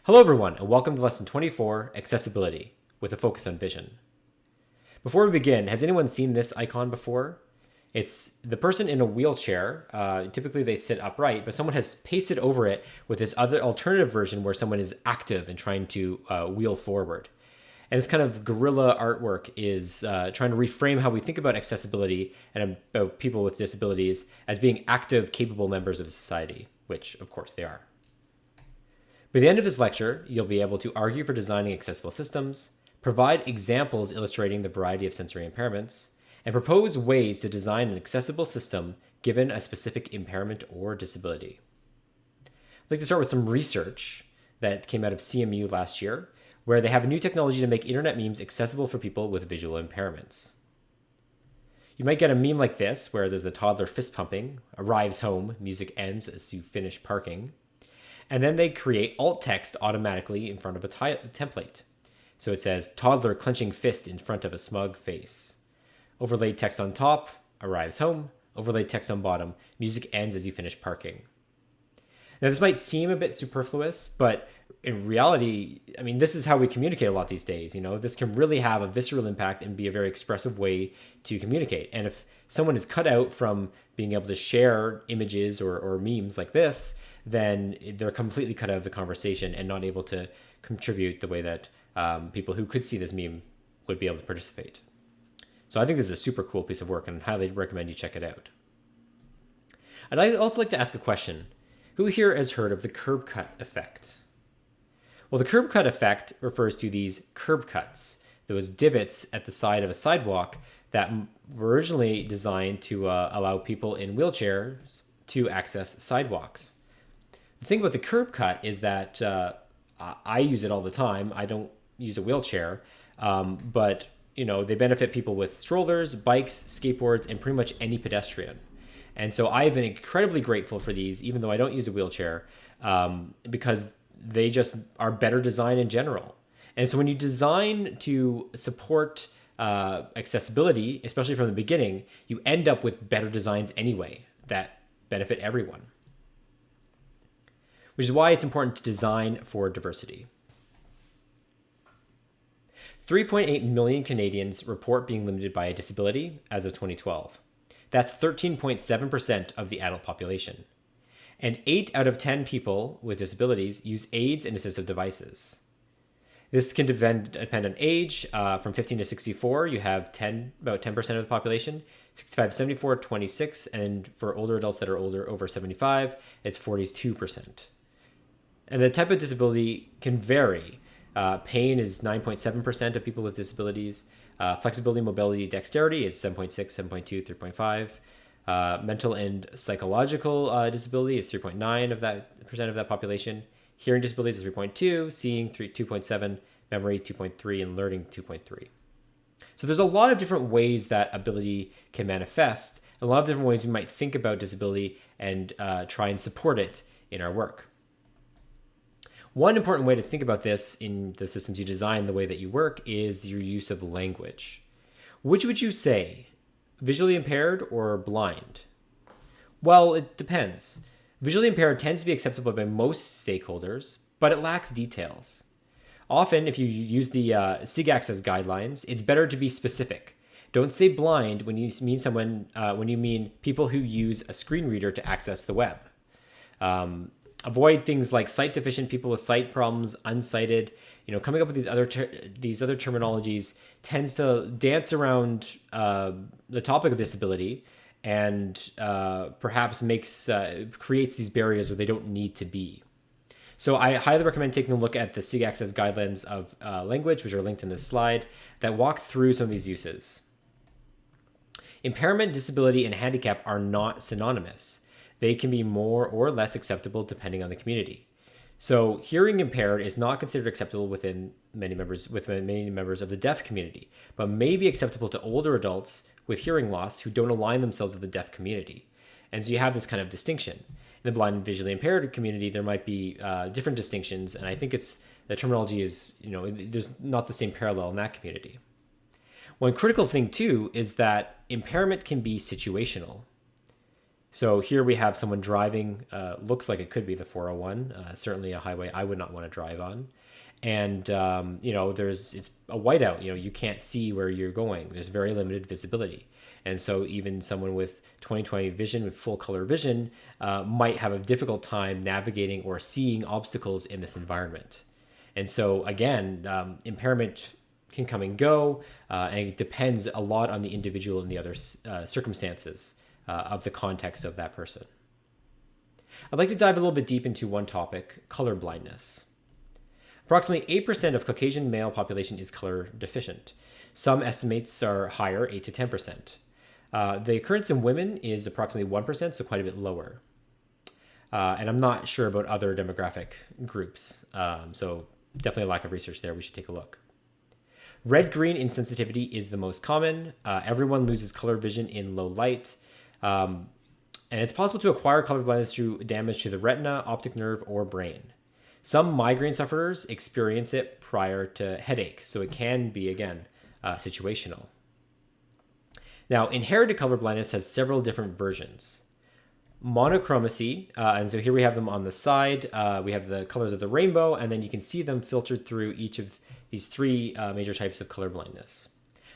Hello everyone, and welcome to Lesson 24, Accessibility, with a focus on vision. Before we begin, has anyone seen this icon before? It's the person in a wheelchair. Typically they sit upright, but someone has pasted over it with this other alternative version where someone is active and trying to wheel forward. And this kind of guerrilla artwork is trying to reframe how we think about accessibility and about people with disabilities as being active, capable members of society, which of course they are. By the end of this lecture, you'll be able to argue for designing accessible systems, provide examples illustrating the variety of sensory impairments, and propose ways to design an accessible system given a specific impairment or disability. I'd like to start with some research that came out of CMU last year, where they have a new technology to make internet memes accessible for people with visual impairments. You might get a meme like this, where there's the toddler fist pumping, arrives home, music ends as you finish parking. And then they create alt text automatically in front of a template. So it says, toddler clenching fist in front of a smug face. Overlaid text on top, arrives home. Overlaid text on bottom, music ends as you finish parking. Now this might seem a bit superfluous, but in reality, I mean, this is how we communicate a lot these days. You know, this can really have a visceral impact and be a very expressive way to communicate. And if someone is cut out from being able to share images or memes like this, then they're completely cut out of the conversation and not able to contribute the way that people who could see this meme would be able to participate. So I think this is a super cool piece of work and highly recommend you check it out. I'd also like to ask a question. Who here has heard of the curb cut effect? Well, the curb cut effect refers to these curb cuts, those divots at the side of a sidewalk that were originally designed to allow people in wheelchairs to access sidewalks. The thing about the curb cut is that I use it all the time. I don't use a wheelchair, but you know, they benefit people with strollers, bikes, skateboards, and pretty much any pedestrian. And so I've been incredibly grateful for these, even though I don't use a wheelchair, because they just are better design in general. And so when you design to support accessibility, especially from the beginning, you end up with better designs anyway that benefit everyone. Which is why it's important to design for diversity. 3.8 million Canadians report being limited by a disability as of 2012. That's 13.7% of the adult population. And 8 out of 10 people with disabilities use aids and assistive devices. This can depend on age. From 15 to 64, you have about 10% of the population. 65 to 74, 26. And for older adults that are over 75, it's 42%. And the type of disability can vary. Pain is 9.7% of people with disabilities. Flexibility, mobility, dexterity is 7.6, 7.2, 3.5. Mental and psychological disability is 3.9% of that population. Hearing disabilities is 3.2, seeing 2.7, memory 2.3, and learning 2.3. So there's a lot of different ways that ability can manifest, a lot of different ways we might think about disability and try and support it in our work. One important way to think about this in the systems you design, the way that you work, is your use of language. Which would you say, visually impaired or blind? Well, it depends. Visually impaired tends to be acceptable by most stakeholders, but it lacks details. Often, if you use the SIG Access guidelines, it's better to be specific. Don't say blind when you mean people who use a screen reader to access the web. Avoid things like sight deficient people with sight problems, unsighted. You know, coming up with these other terminologies tends to dance around the topic of disability and perhaps creates these barriers where they don't need to be. So I highly recommend taking a look at the SIG Access guidelines of language, which are linked in this slide, that walk through some of these uses. Impairment, disability, and handicap are not synonymous. They can be more or less acceptable depending on the community. So hearing impaired is not considered acceptable with many members of the deaf community, but may be acceptable to older adults with hearing loss who don't align themselves with the deaf community. And so you have this kind of distinction. In the blind and visually impaired community, there might be different distinctions, and I think the terminology is, there's not the same parallel in that community. One critical thing too is that impairment can be situational. So here we have someone driving, looks like it could be the 401, certainly a highway I would not want to drive on. And, it's a whiteout, you can't see where you're going. There's very limited visibility. And so even someone with 20/20 vision, with full color vision, might have a difficult time navigating or seeing obstacles in this environment. And so again, impairment can come and go, and it depends a lot on the individual and the other circumstances of the context of that person. I'd like to dive a little bit deep into one topic, color blindness. Approximately 8% of Caucasian male population is color deficient. Some estimates are higher, 8 to 10%. The occurrence in women is approximately 1%, so quite a bit lower. And I'm not sure about other demographic groups, so definitely a lack of research there. We should take a look. Red-green insensitivity is the most common. Everyone loses color vision in low light. And it's possible to acquire color blindness through damage to the retina, optic nerve, or brain. Some migraine sufferers experience it prior to headache, so it can be, again, situational. Now, inherited color blindness has several different versions. Monochromacy, and so here we have them on the side. We have the colors of the rainbow, and then you can see them filtered through each of these three major types of color blindness.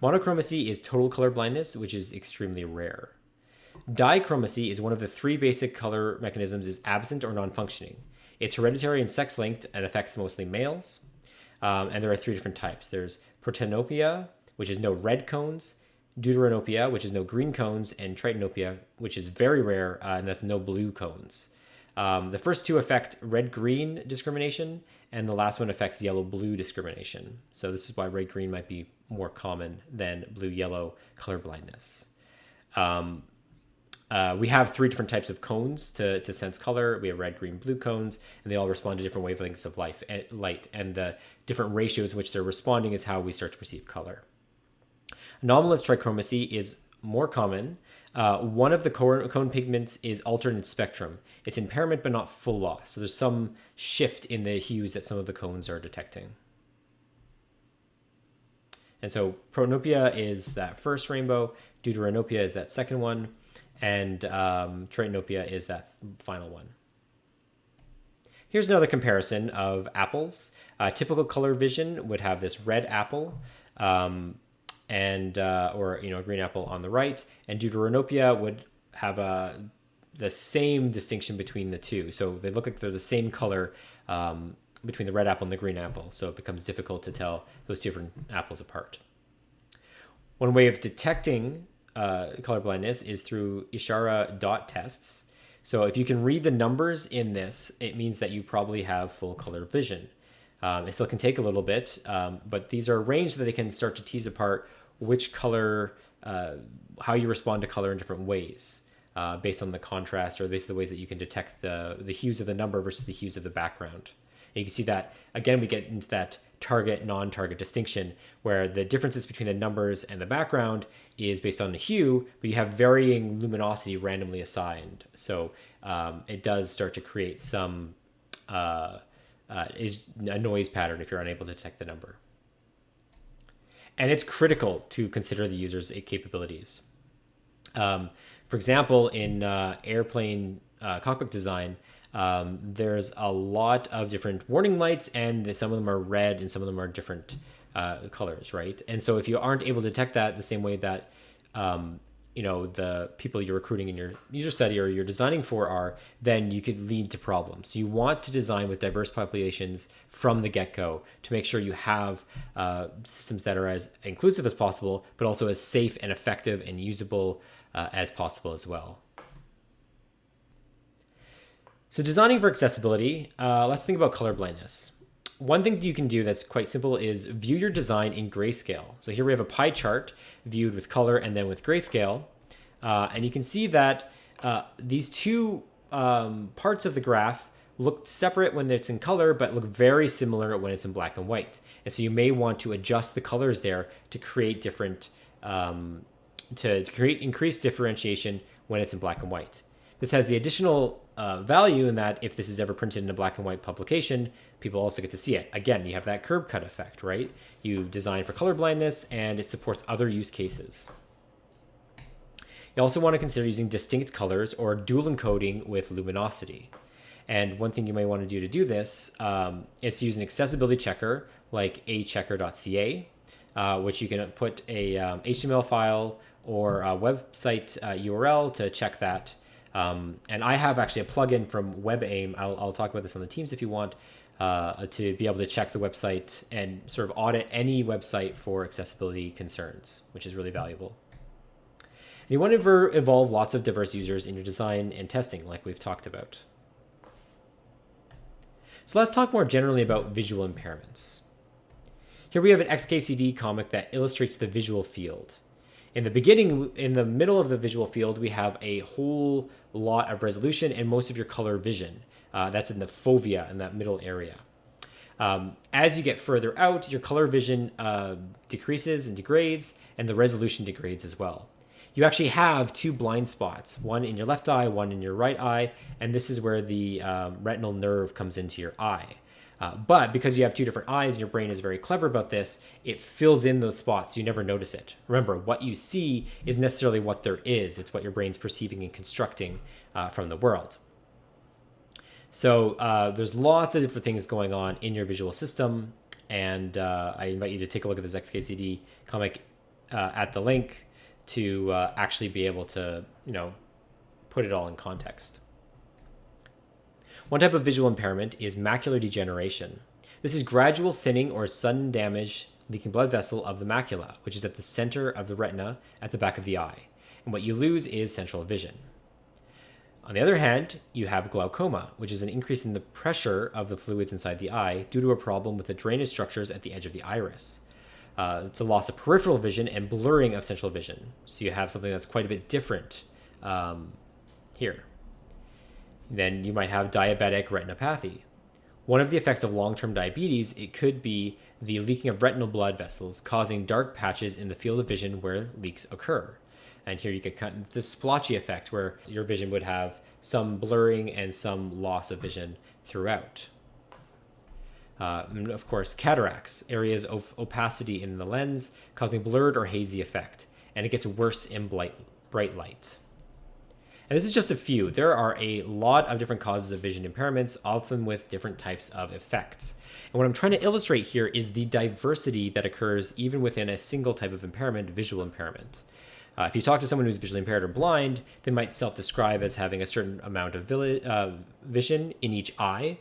Monochromacy is total color blindness, which is extremely rare. Dichromacy is one of the three basic color mechanisms is absent or non-functioning. It's hereditary and sex-linked and affects mostly males. And there are three different types. There's protanopia, which is no red cones, deuteranopia, which is no green cones, and tritanopia, which is very rare, and that's no blue cones. The first two affect red-green discrimination, and the last one affects yellow-blue discrimination. So this is why red-green might be more common than blue-yellow color blindness. We have three different types of cones to sense color. We have red, green, blue cones, and they all respond to different wavelengths of light. And the different ratios in which they're responding is how we start to perceive color. Anomalous trichromacy is more common. One of the cone pigments is altered in its spectrum. It's impairment but not full loss. So there's some shift in the hues that some of the cones are detecting. And so protanopia is that first rainbow, deuteranopia is that second one, and tritanopia is that final one. Here's another comparison of apples. Typical color vision would have this red apple, or a green apple on the right, and deuteranopia would have the same distinction between the two. So they look like they're the same color between the red apple and the green apple. So it becomes difficult to tell those two different apples apart. One way of detecting color blindness is through Ishara Dot Tests. So if you can read the numbers in this, it means that you probably have full color vision. It still can take a little bit, but these are arranged so that they can start to tease apart which color, how you respond to color in different ways, based on the contrast or based on the ways that you can detect the hues of the number versus the hues of the background. And you can see that, again, we get into that target, non-target distinction, where the differences between the numbers and the background is based on the hue, but you have varying luminosity randomly assigned. So it does start to create some is a noise pattern if you're unable to detect the number. And it's critical to consider the user's capabilities. For example, in airplane cockpit design, there's a lot of different warning lights, and some of them are red and some of them are different colors, right? And so if you aren't able to detect that the same way that the people you're recruiting in your user study or you're designing for are, then you could lead to problems. So you want to design with diverse populations from the get-go to make sure you have systems that are as inclusive as possible, but also as safe and effective and usable as possible as well. So designing for accessibility, let's think about color blindness. One thing you can do that's quite simple is view your design in grayscale. So here we have a pie chart viewed with color and then with grayscale. And you can see that these two parts of the graph look separate when it's in color, but look very similar when it's in black and white. And so you may want to adjust the colors there to create different, increased differentiation when it's in black and white. This has the additional value in that if this is ever printed in a black and white publication, people also get to see it. Again, you have that curb cut effect, right? You design for color blindness and it supports other use cases. You also want to consider using distinct colors or dual encoding with luminosity. And one thing you may want to do this is to use an accessibility checker like achecker.ca, which you can put a HTML file or a website URL to check that. And I have actually a plugin from WebAIM. I'll talk about this on the Teams if you want, to be able to check the website and sort of audit any website for accessibility concerns, which is really valuable. And you want to involve lots of diverse users in your design and testing, like we've talked about. So let's talk more generally about visual impairments. Here we have an XKCD comic that illustrates the visual field. In the middle of the visual field, we have a whole lot of resolution and most of your color vision. That's in the fovea, in that middle area. As you get further out, your color vision decreases and degrades, and the resolution degrades as well. You actually have two blind spots, one in your left eye, one in your right eye, and this is where the retinal nerve comes into your eye. But because you have two different eyes and your brain is very clever about this, it fills in those spots so you never notice it. Remember, what you see is necessarily what there is. It's what your brain's perceiving and constructing from the world. So there's lots of different things going on in your visual system, and I invite you to take a look at this XKCD comic at the link to actually be able to, put it all in context. One type of visual impairment is macular degeneration. This is gradual thinning or sudden damage, leaking blood vessel of the macula, which is at the center of the retina at the back of the eye. And what you lose is central vision. On the other hand, you have glaucoma, which is an increase in the pressure of the fluids inside the eye due to a problem with the drainage structures at the edge of the iris. It's a loss of peripheral vision and blurring of central vision. So you have something that's quite a bit different here. Then you might have diabetic retinopathy. One of the effects of long-term diabetes, it could be the leaking of retinal blood vessels, causing dark patches in the field of vision where leaks occur. And here you get kind of the splotchy effect where your vision would have some blurring and some loss of vision throughout. And of course, cataracts, areas of opacity in the lens, causing blurred or hazy effect. And it gets worse in bright light. And this is just a few. There are a lot of different causes of vision impairments, often with different types of effects. And what I'm trying to illustrate here is the diversity that occurs even within a single type of impairment, visual impairment. If you talk to someone who's visually impaired or blind, they might self-describe as having a certain amount of vision in each eye.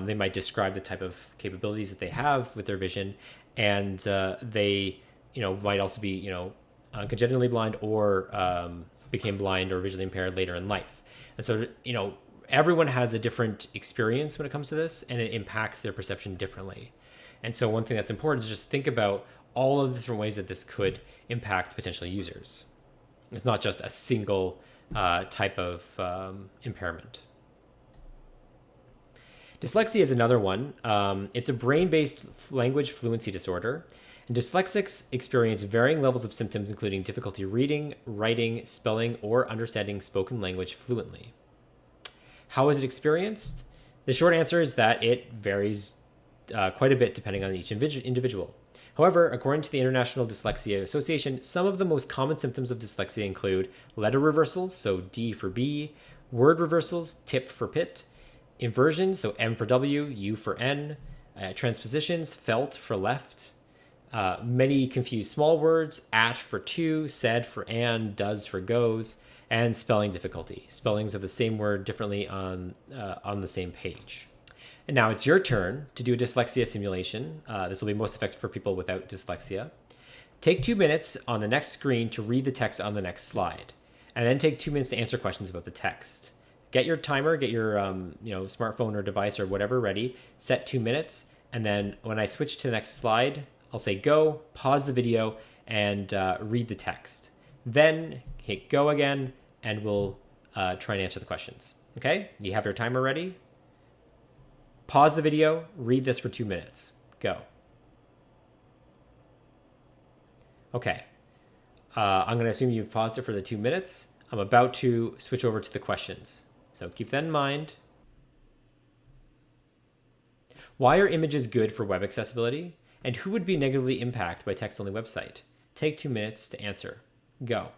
They might describe the type of capabilities that they have with their vision, and they, might also be, congenitally blind or became blind or visually impaired later in life. And so, everyone has a different experience when it comes to this, and it impacts their perception differently. And so one thing that's important is just think about all of the different ways that this could impact potential users. It's not just a single type of impairment. Dyslexia is another one. It's a brain-based language fluency disorder. And dyslexics experience varying levels of symptoms, including difficulty reading, writing, spelling, or understanding spoken language fluently. How is it experienced? The short answer is that it varies quite a bit depending on each individual. However, according to the International Dyslexia Association, some of the most common symptoms of dyslexia include letter reversals, so D for B, word reversals, tip for pit, inversions, so M for W, U for N, transpositions, felt for left, many confused small words, at for to, said for and, does for goes, and spelling difficulty, spellings of the same word differently on the same page. And now it's your turn to do a dyslexia simulation. This will be most effective for people without dyslexia. Take 2 minutes on the next screen to read the text on the next slide, and then take 2 minutes to answer questions about the text. Get your timer, get your smartphone or device or whatever ready, set 2 minutes, and then when I switch to the next slide, I'll say go, pause the video, and read the text. Then hit go again, and we'll try and answer the questions. Okay, you have your timer ready? Pause the video, read this for 2 minutes. Go. Okay. I'm going to assume you've paused it for the 2 minutes. I'm about to switch over to the questions. So keep that in mind. Why are images good for web accessibility? And who would be negatively impacted by text-only website? Take 2 minutes to answer. Go.